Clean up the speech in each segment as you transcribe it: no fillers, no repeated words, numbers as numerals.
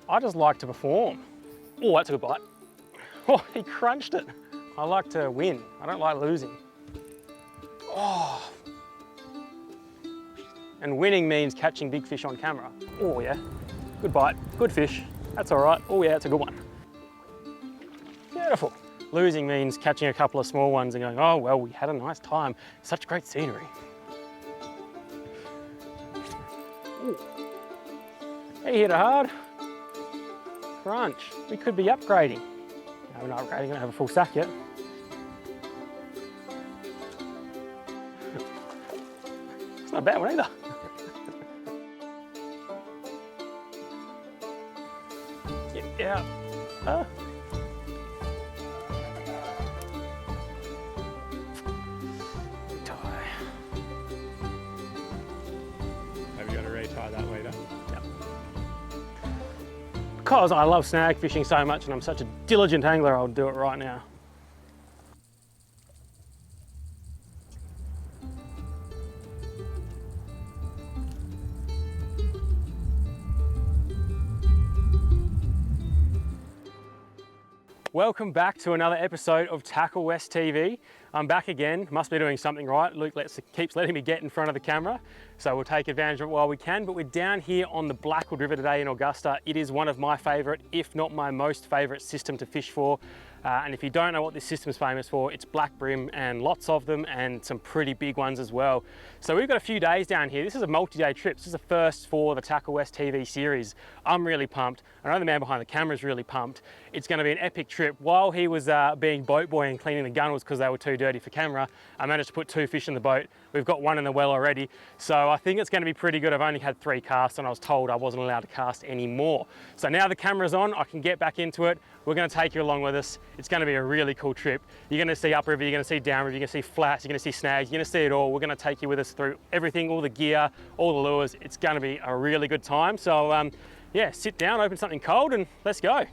I just like to perform. Oh, that's a good bite. Oh, he crunched it. I like to win. I don't like losing. Oh. And winning means catching big fish on camera. Oh yeah, good bite, good fish. That's all right. Oh yeah, it's a good one. Beautiful. Losing means catching a couple of small ones and going, oh well, we had a nice time. Such great scenery. Ooh. He hit it hard. Crunch. We could be upgrading. No, we're not upgrading, we don't have a full sack yet. It's not a bad one either. Yeah. Have you got to retie that later? Yep. Because I love snag fishing so much and I'm such a diligent angler, I'll do it right now. Welcome back to another episode of Tacklewest TV. I'm back again, must be doing something right. Luke keeps letting me get in front of the camera, so we'll take advantage of it while we can. But we're down here on the Blackwoods River today in Augusta. It is one of my favourite, if not my most favourite system to fish for. And if you don't know what this system is famous for, it's black brim and lots of them and some pretty big ones as well. So we've got a few days down here. This is a multi-day trip. This is the first for the Tacklewest TV series. I'm really pumped. I know the man behind the camera is really pumped. It's going to be an epic trip. While he was being boat boy and cleaning the gunnels because they were too dirty for camera, I managed to put 2 fish in the boat. We've got 1 in the well already. So I think it's going to be pretty good. I've only had 3 casts and I was told I wasn't allowed to cast anymore. So now the camera's on, I can get back into it. We're going to take you along with us. It's going to be a really cool trip. You're going to see upriver, you're going to see downriver, you're going to see flats, you're going to see snags, you're going to see it all. We're going to take you with us through everything, all the gear, all the lures. It's going to be a really good time. So yeah, sit down, open something cold and let's go.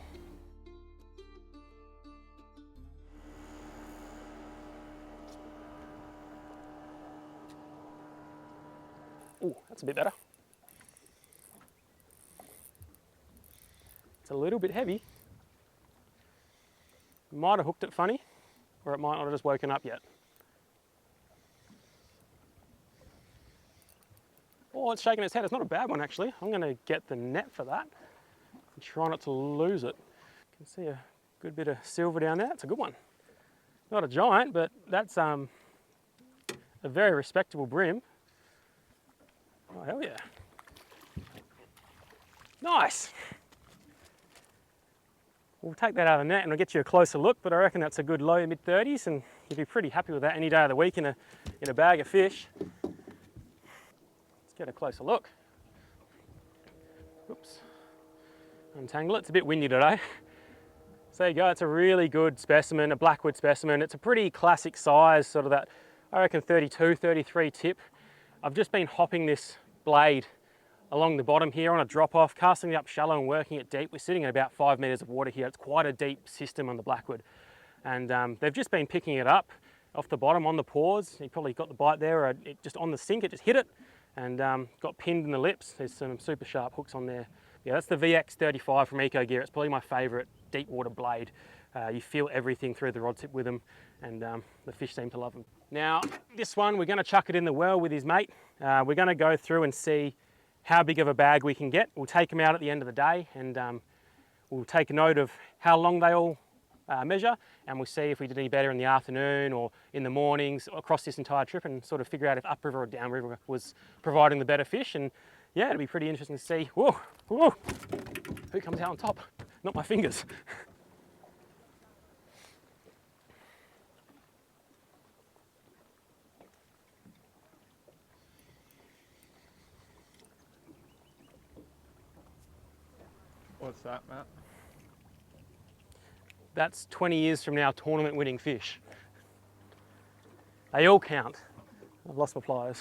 Oh, that's a bit better. It's a little bit heavy. Might have hooked it funny, or it might not have just woken up yet. Oh, it's shaking its head. It's not a bad one, actually. I'm going to get the net for that and try not to lose it. You can see a good bit of silver down there. It's a good one. Not a giant, but that's a very respectable brim. Oh, hell yeah. Nice. We'll take that out of the net and I'll get you a closer look, but I reckon that's a good low mid-30s and you'd be pretty happy with that any day of the week in a bag of fish. Let's get a closer look. Oops. Untangle it. It's a bit windy today. So there you go. It's a really good specimen, a Blackwood specimen. It's a pretty classic size, sort of that, I reckon 32, 33 tip. I've just been hopping this blade along the bottom here on a drop off, casting it up shallow and working it deep. We're sitting at about 5 meters of water here. It's quite a deep system on the Blackwood. And they've just been picking it up off the bottom on the paws. You probably got the bite there, or it just on the sink, it just hit it and got pinned in the lips. There's some super sharp hooks on there. Yeah, that's the VX35 from Eco Gear. It's probably my favorite deep water blade. You feel everything through the rod tip with them, and the fish seem to love them. Now, this one, we're gonna chuck it in the well with his mate. We're gonna go through and see how big of a bag we can get. We'll take them out at the end of the day and we'll take a note of how long they all measure, and we'll see if we did any better in the afternoon or in the mornings across this entire trip and sort of figure out if upriver or downriver was providing the better fish. And yeah, it'll be pretty interesting to see, whoa, whoa, who comes out on top? Not my fingers. What's that, Matt? That's 20 years from now tournament winning fish. They all count. I've lost my pliers.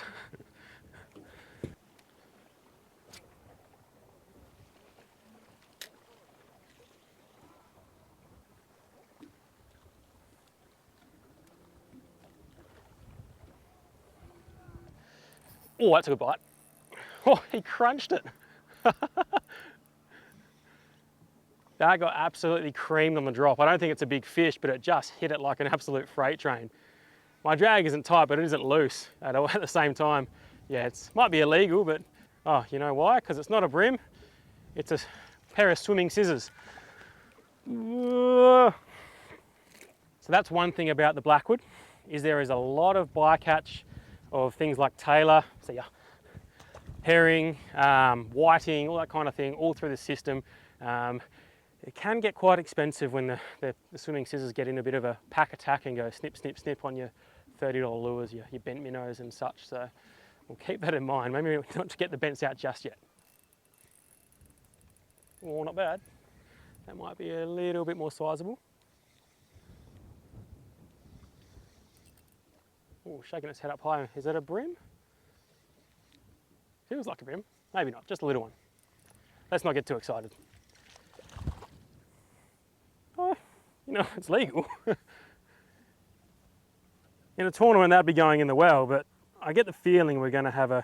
Oh, that's a good bite. Oh, he crunched it. That got absolutely creamed on the drop. I don't think it's a big fish, but it just hit it like an absolute freight train. My drag isn't tight, but it isn't loose at the same time. Yeah, it might be illegal, but oh, you know why? Because it's not a brim, it's a pair of swimming scissors. So that's one thing about the Blackwood, is there is a lot of bycatch of things like tailor, see ya, herring, whiting, all that kind of thing, all through the system. It can get quite expensive when the swimming scissors get in a bit of a pack attack and go snip, snip, snip on your $30 lures, your bent minnows and such. So we'll keep that in mind. Maybe not to get the bents out just yet. Oh, not bad. That might be a little bit more sizable. Oh, shaking its head up high. Is that a brim? Feels like a brim. Maybe not, just a little one. Let's not get too excited. Oh, you know, it's legal. In a tournament, that'd be going in the well, but I get the feeling we're going to have a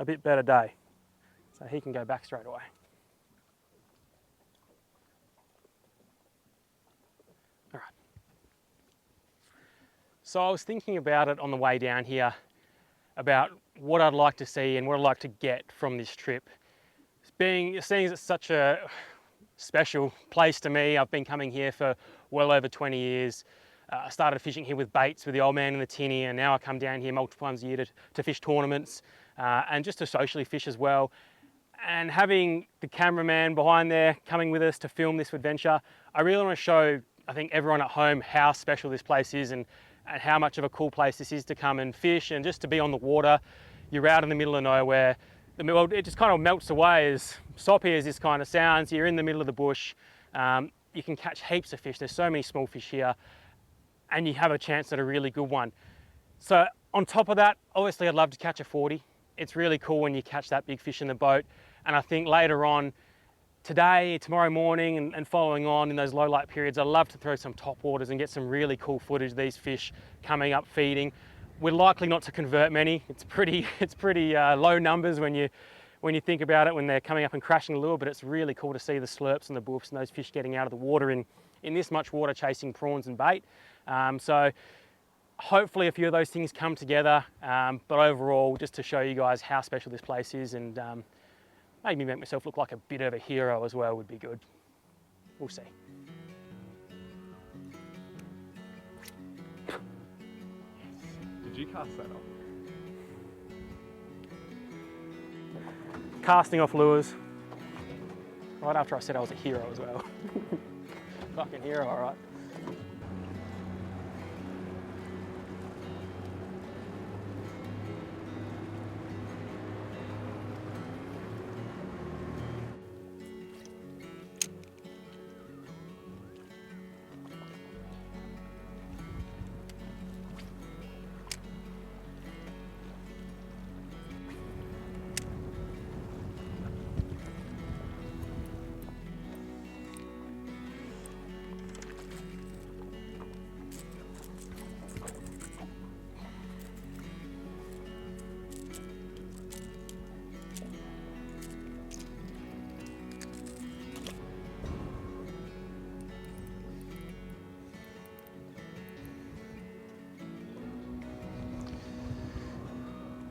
bit better day. So he can go back straight away. All right. So I was thinking about it on the way down here, about what I'd like to see and what I'd like to get from this trip. Seeing as it's such a special place to me, I've been coming here for well over 20 years. I started fishing here with baits with the old man in the tinny, and now I come down here multiple times a year to fish tournaments and just to socially fish as well. And having the cameraman behind there coming with us to film this adventure, I really want to show, I think, everyone at home how special this place is and how much of a cool place this is to come and fish and just to be on the water. You're out in the middle of nowhere. It just kind of melts away, as soppy as this kind of sounds. You're in the middle of the bush. You can catch heaps of fish. There's so many small fish here, and you have a chance at a really good one. So on top of that, obviously I'd love to catch a 40. It's really cool when you catch that big fish in the boat. And I think later on, today, tomorrow morning, and following on in those low light periods, I'd love to throw some top waters and get some really cool footage of these fish coming up feeding. We're likely not to convert many. It's pretty low numbers when you think about it, when they're coming up and crashing the lure, but it's really cool to see the slurps and the boofs and those fish getting out of the water in this much water chasing prawns and bait. So hopefully a few of those things come together, but overall just to show you guys how special this place is, and maybe make myself look like a bit of a hero as well would be good. We'll see. Did you cast that off? Casting off lures. Right after I said I was a hero as well. Fucking hero, all right.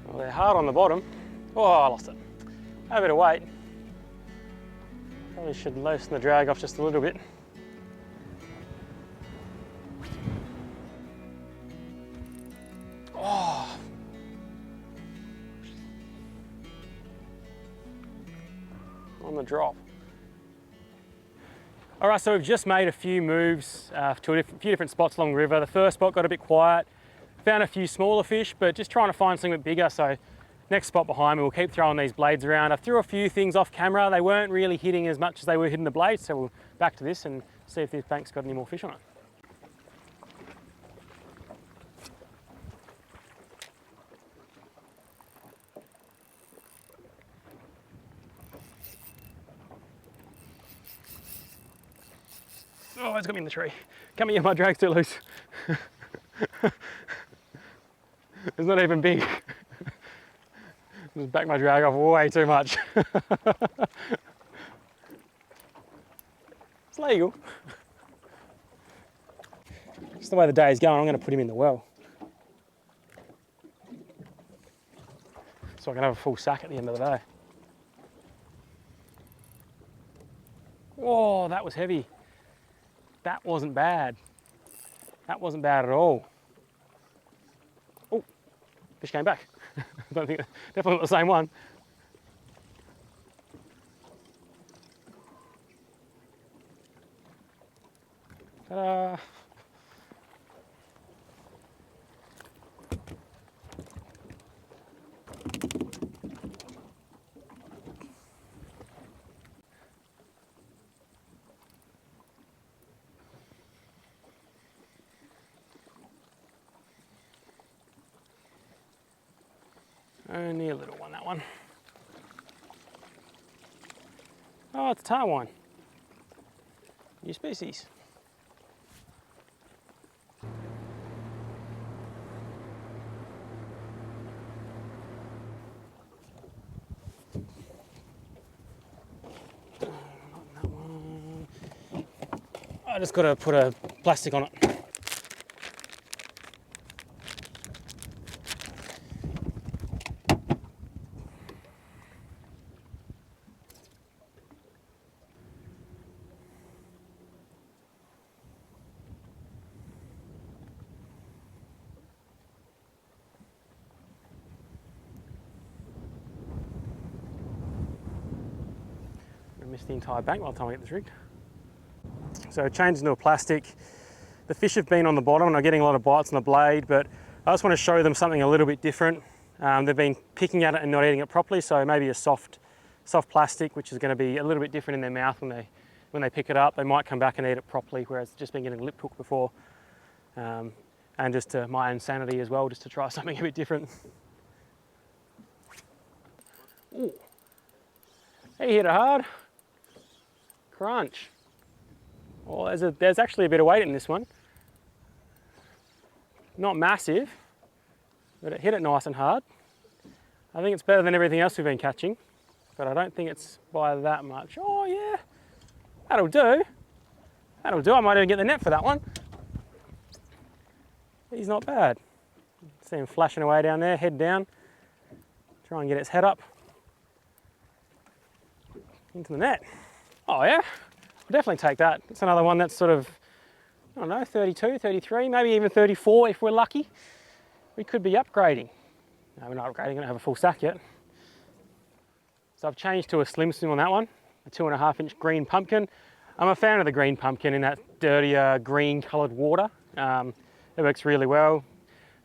Well, they're hard on the bottom. Oh, I lost it. Have a bit of weight. Probably should loosen the drag off just a little bit. Oh. On the drop. All right, so we've just made a few moves to a few different spots along the river. The first spot got a bit quiet. Found a few smaller fish, but just trying to find something a bit bigger. So next spot behind me, we'll keep throwing these blades around. I threw a few things off camera. They weren't really hitting as much as they were hitting the blades. So we'll back to this and see if this bank's got any more fish on it. Oh, it's got me in the tree. Come here, my drag's too loose. It's not even big. Just back my drag off way too much. legal. Just the way the day is going, I'm going to put him in the well. So I can have a full sack at the end of the day. Whoa, that was heavy. That wasn't bad. That wasn't bad at all. Oh, fish came back. I don't think, definitely not the same one. Ta-da. Only a little one, that one. Oh, it's a tarwine. New species. I just got to put a plastic on it. I missed the entire bank by the time I get this rigged. So changed into a plastic. The fish have been on the bottom and I'm getting a lot of bites on the blade, but I just want to show them something a little bit different. They've been picking at it and not eating it properly, so maybe a soft plastic, which is going to be a little bit different in their mouth when they pick it up. They might come back and eat it properly, whereas it's just been getting lip hooked before. And just to my own sanity as well, just to try something a bit different. Ooh. He hit it hard. Crunch. Well, there's actually a bit of weight in this one. Not massive, but it hit it nice and hard. I think it's better than everything else we've been catching, but I don't think it's by that much. Oh yeah, that'll do. That'll do. I might even get the net for that one. He's not bad. See him flashing away down there, head down. Try and get its head up into the net. Oh yeah, I'll definitely take that. It's another one that's sort of, I don't know, 32, 33, maybe even 34 if we're lucky. We could be upgrading. No, we're not upgrading, I don't have a full sack yet. So I've changed to a slim swim on that one, a 2.5-inch green pumpkin. I'm a fan of the green pumpkin in that dirtier green coloured water. It works really well.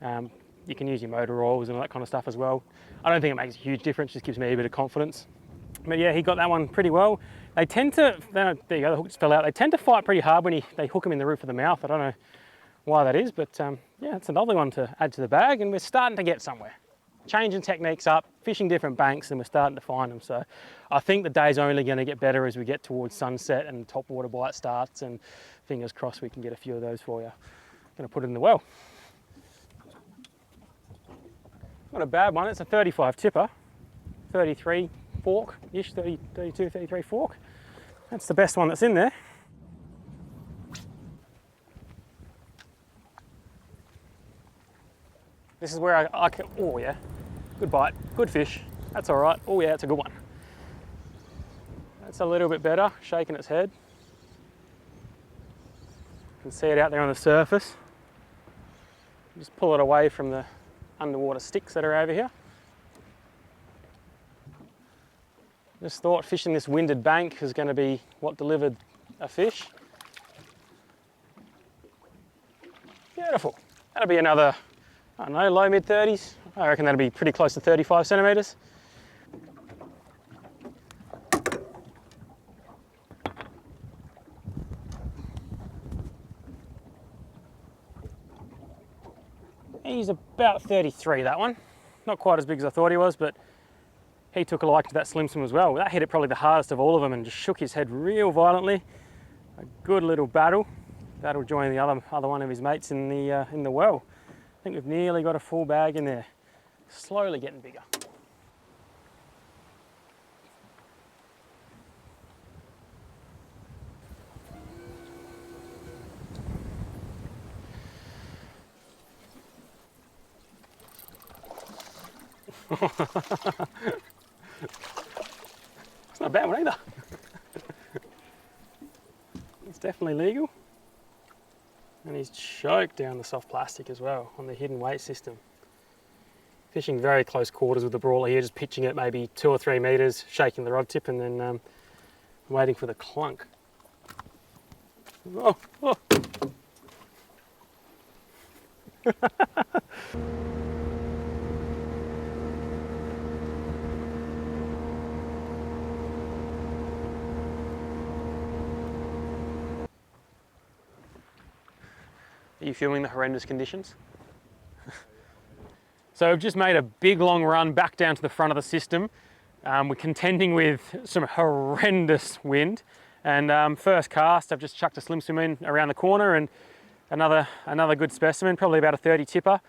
You can use your motor oils and all that kind of stuff as well. I don't think it makes a huge difference, just gives me a bit of confidence. But yeah, he got that one pretty well. They tend to, there you go, the hook just fell out. They tend to fight pretty hard when they hook them in the roof of the mouth. I don't know why that is, but yeah, it's a lovely one to add to the bag, and we're starting to get somewhere. Changing techniques up, fishing different banks, and we're starting to find them. So I think the day's only going to get better as we get towards sunset and top water bite starts, and fingers crossed we can get a few of those for you. I'm going to put it in the well. Not a bad one, it's a 35 tipper, 33 fork-ish, 32, 33 fork. That's the best one that's in there. This is where I can, oh yeah, good bite, good fish. That's all right. Oh yeah, it's a good one. That's a little bit better, shaking its head. You can see it out there on the surface. Just pull it away from the underwater sticks that are over here. Just thought fishing this winded bank is going to be what delivered a fish. Beautiful. That'll be another, I don't know, low mid 30s. I reckon that'll be pretty close to 35 centimetres. He's about 33, that one. Not quite as big as I thought he was, but he took a like to that slim swim as well. That hit it probably the hardest of all of them and just shook his head real violently. A good little battle. That'll join the other one of his mates in the well. I think we've nearly got a full bag in there. Slowly getting bigger. It's not a bad one either. It's definitely legal. And he's choked down the soft plastic as well on the hidden weight system. Fishing very close quarters with the Brawler here, just pitching it maybe 2 or 3 meters, shaking the rod tip, and then waiting for the clunk. Oh, oh. Are you feeling the horrendous conditions? So I've just made a big long run back down to the front of the system. We're contending with some horrendous wind, and first cast I've just chucked a slim swim in around the corner and another good specimen, probably about a 30 tipper.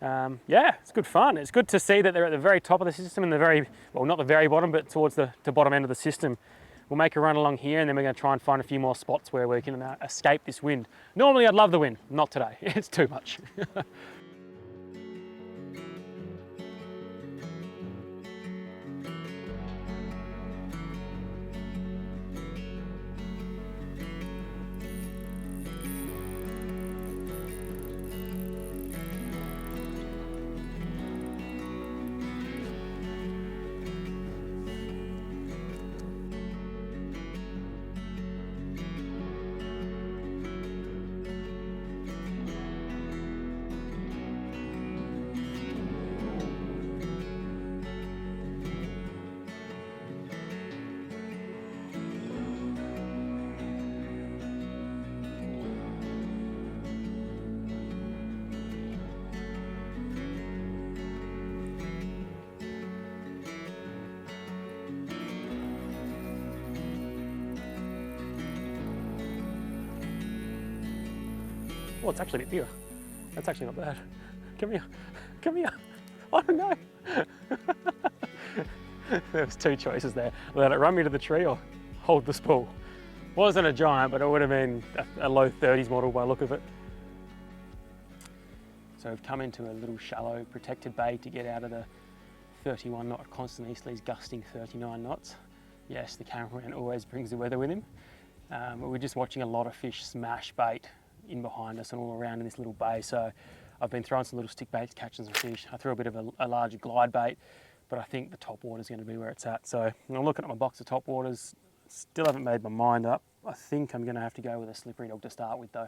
Yeah, it's good fun. It's good to see that they're at the very top of the system, and the very, well, not the very bottom, but towards the bottom end of the system. We'll make a run along here, and then we're going to try and find a few more spots where we can escape this wind. Normally I'd love the wind, not today. It's too much. Oh, it's actually a bit bigger. That's actually not bad. Come here, come here. Oh no. There was 2 choices there. Let it run me to the tree or hold the spool. Wasn't a giant, but it would have been a low 30s model by the look of it. So we've come into a little shallow protected bay to get out of the 31 knot constant easterlies gusting 39 knots. Yes, the cameraman always brings the weather with him. But we're just watching a lot of fish smash bait in behind us and all around in this little bay. So I've been throwing some little stick baits, catching some fish. I threw a bit of a larger glide bait, but I think the top water is going to be where it's at. So I'm looking at my box of top waters. Still haven't made my mind up. I think I'm going to have to go with a slippery dog to start with though.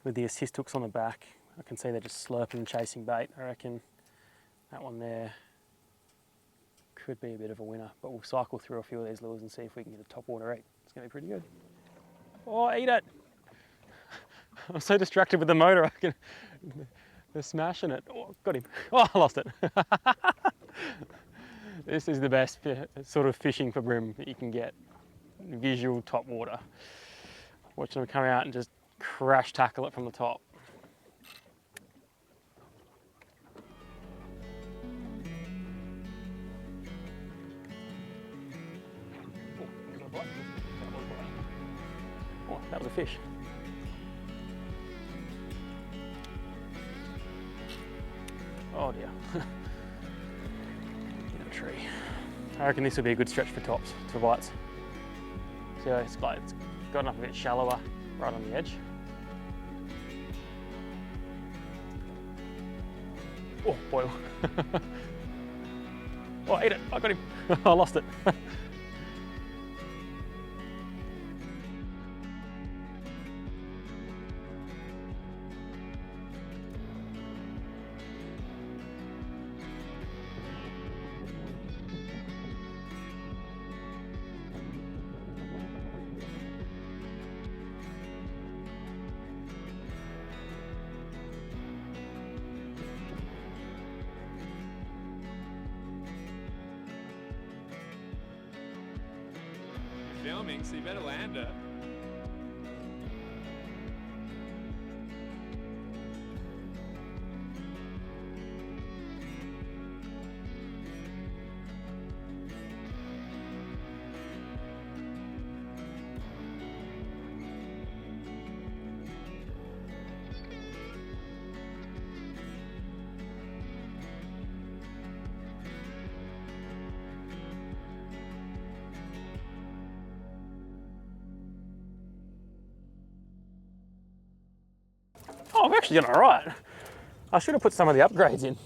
With the assist hooks on the back, I can see they're just slurping and chasing bait. I reckon that one there could be a bit of a winner, but we'll cycle through a few of these lures and see if we can get a top water eat. It's going to be pretty good. Oh, eat it! I'm so distracted with the motor, they're smashing it. Oh, got him. Oh, I lost it. This is the best sort of fishing for bream that you can get. Visual top water. Watching them come out and just crash tackle it from the top. Oh, that was a fish. Oh dear. In a tree. I reckon this will be a good stretch for tops, for bites. So it's got enough a bit shallower right on the edge. Oh, boil. Oh, ate it. I got him. I lost it. Filming, so you better land it. actually doing all right. I should have put some of the upgrades in.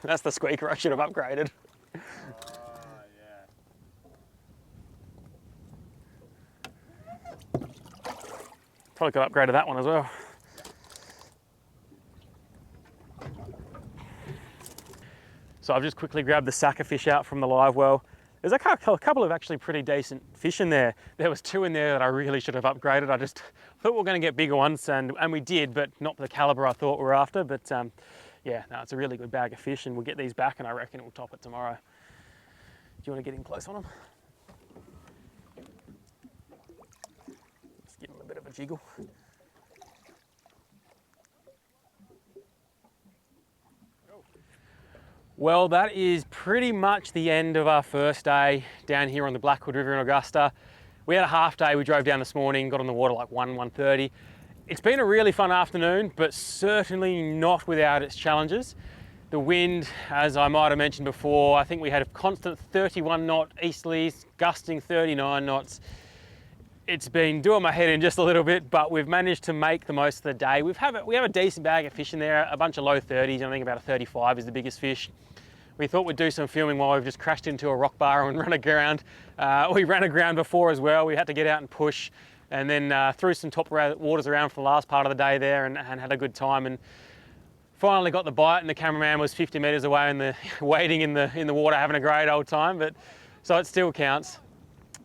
That's the squeaker I should have upgraded. Oh, yeah. Probably could have upgraded that one as well. So I've just quickly grabbed the sucker fish out from the live well. There's a couple of actually pretty decent fish in there. There was 2 in there that I really should have upgraded. I just thought we were going to get bigger ones, and we did, but not the caliber I thought we were after. But yeah, no, it's a really good bag of fish, and we'll get these back, and I reckon we'll top it tomorrow. Do you want to get in close on them? Let's give them a bit of a jiggle. Well, that is pretty much the end of our first day down here on the Blackwood River in Augusta. We had a half day. We drove down this morning, got on the water like 1:30. It's been a really fun afternoon, but certainly not without its challenges. The wind, as I might have mentioned before, I think we had a constant 31 knot easterlies, gusting 39 knots. It's been doing my head in just a little bit, but we've managed to make the most of the day. We have a decent bag of fish in there, a bunch of low 30s. I think about a 35 is the biggest fish. We thought we'd do some filming while we've just crashed into a rock bar and run aground. We ran aground before as well. We had to get out and push, and then threw some top waters around for the last part of the day there, and had a good time. And finally got the bite, and the cameraman was 50 metres away and waiting in the water, having a great old time. But so it still counts.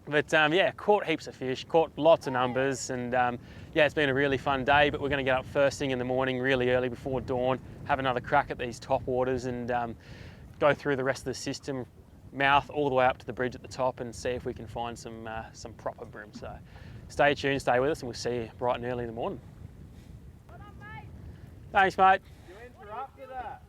But yeah, caught heaps of fish, caught lots of numbers, and yeah, it's been a really fun day. But we're going to get up first thing in the morning, really early before dawn, have another crack at these top waters, and go through the rest of the system, mouth all the way up to the bridge at the top, and see if we can find some proper bream. So stay tuned, stay with us, and we'll see you bright and early in the morning. What up, mate? Thanks, mate. You interrupted that.